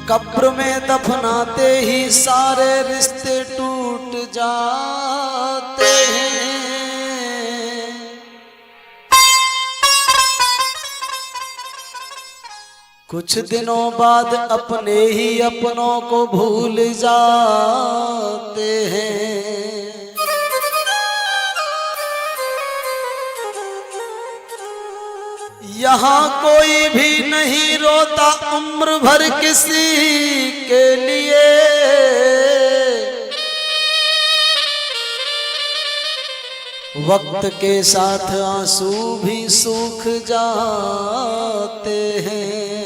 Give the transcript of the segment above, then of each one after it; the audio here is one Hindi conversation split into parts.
कब्र में दफनाते ही सारे रिश्ते टूट जाते हैं। कुछ दिनों बाद अपने ही अपनों को भूल जाते हैं। यहाँ कोई भी नहीं रोता उम्र भर किसी के लिए। वक्त के साथ आंसू भी सूख जाते हैं।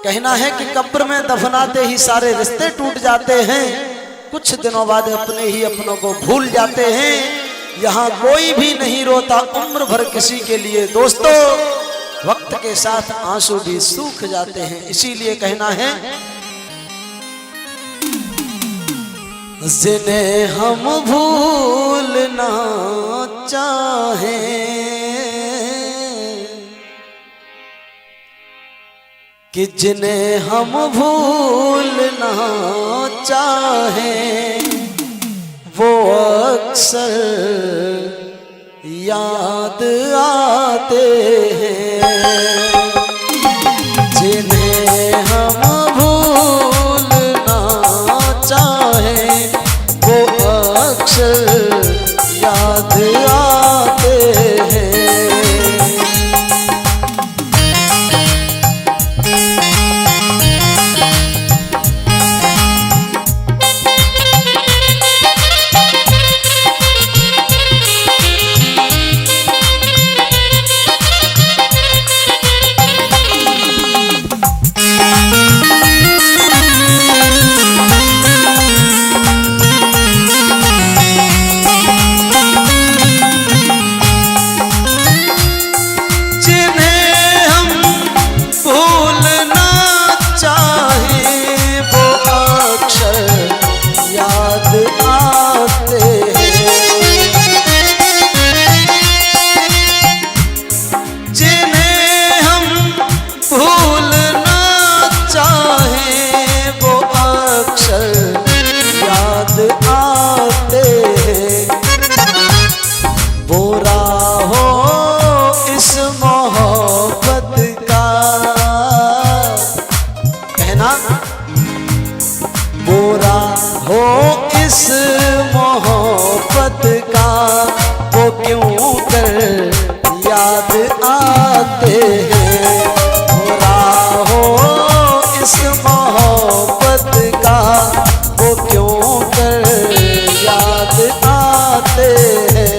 कहना है कि कब्र में दफनाते ही सारे रिश्ते टूट जाते हैं। कुछ दिनों बाद अपने ही अपनों को भूल जाते हैं। यहाँ कोई भी नहीं रोता उम्र भर किसी के लिए। दोस्तों, वक्त के साथ आंसू भी सूख जाते हैं। इसीलिए कहना है, जिन्हें हम भूलना चाहें कि जिन्हें हम भूलना चाहें वो अक्सर याद आते हैं। जिन्हें हम भूलना चाहें वो अक्सर याद आते हैं। बुरा हो इस मोहब्बत का वो क्यों कर याद आते हैं। बुरा हो इस मोहब्बत का वो क्यों कर याद आते हैं।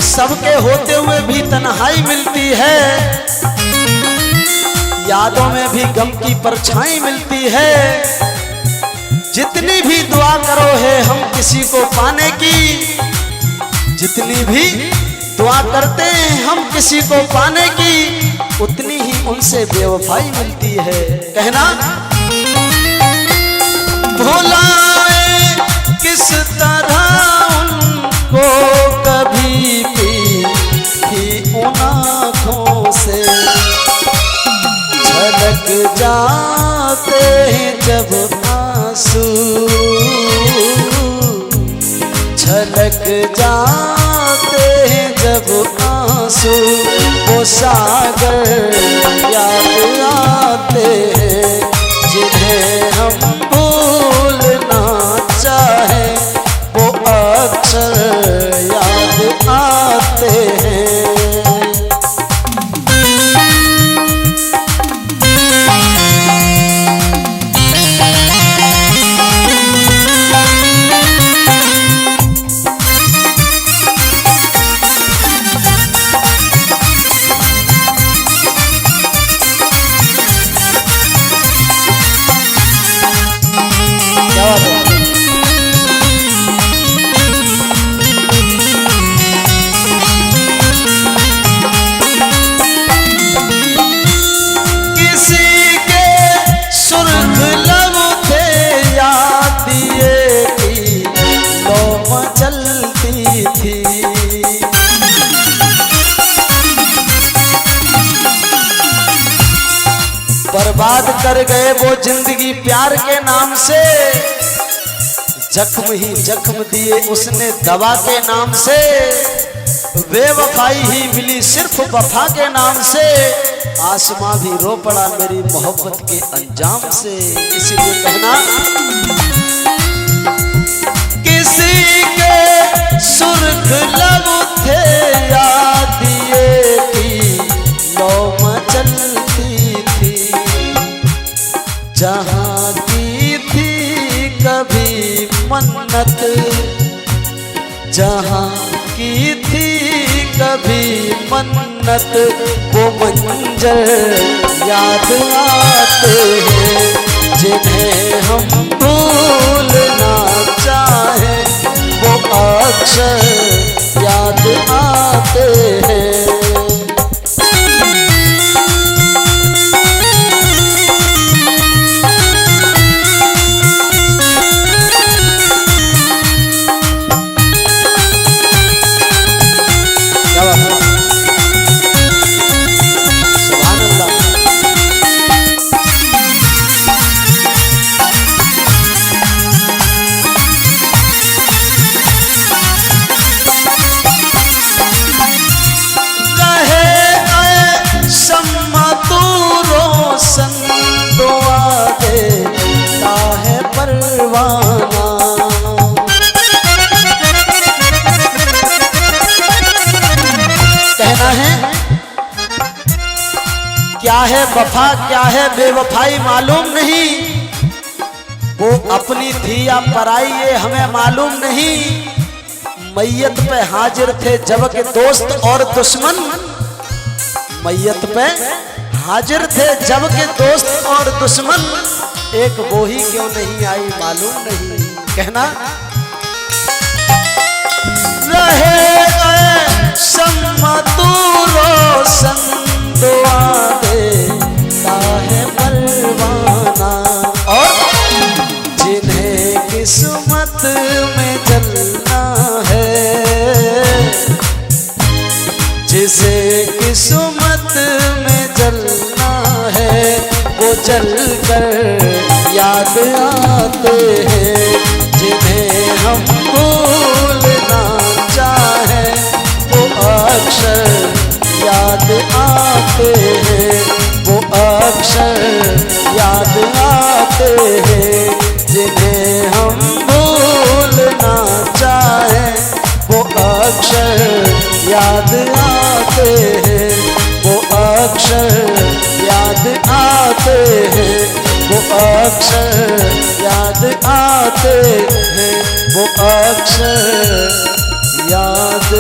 सबके होते हुए भी तन्हाई मिलती है। यादों में भी गम की परछाई मिलती है। जितनी भी दुआ करो है हम किसी को पाने की, जितनी भी दुआ करते हैं हम किसी को पाने की, उतनी ही उनसे बेवफाई मिलती है। कहना, भुलाए किस तरह उनको कभी उन आँखों से झलक जाते हैं जब आंसू, झलक जाते हैं जब आंसू, वो सागर याद आते हैं। जिन्हें हम भूलना चाहें वो अक्सर याद बर्बाद कर गए वो जिंदगी प्यार के नाम से, जख्म ही जख्म दिए उसने दवा के नाम से, बेवफाई ही मिली सिर्फ वफा के नाम से, आसमां भी रो पड़ा मेरी मोहब्बत के अंजाम से। इसीलिए कहना किसी के सुर्ख लब थे याद ये की लो मचलती थी, जहां की थी कभी मन्नत, जहां की थी कभी मन्नत, वो मंजर याद आते हैं जिन्हें हम भूलना चाहें, वो अक्षर याद आते हैं। कहना है क्या है वफा क्या है बेवफाई मालूम नहीं, वो अपनी थी या पराई ये हमें मालूम नहीं, मैयत पे हाजिर थे जब के दोस्त और दुश्मन, मैयत पे हाजिर थे जब के दोस्त और दुश्मन, एक वो ही क्यों नहीं आई मालूम नहीं। कहना रहे गए शम्मा तू रोशन दुआ देता है परवाना, और जिन्हें किस्मत में जलना है, जिसे किस्मत में जलना है, वो जल कर याद आते हैं, जिन्हें हम भूलना चाहें, वो अक्षर याद आते हैं, वो अक्षर याद आते हैं, जिन्हें हम भूलना चाहें, वो अक्षर याद आते हैं, वो अक्षर याद आते हैं, वो अक्षर याद आते हैं, वो अक्षर याद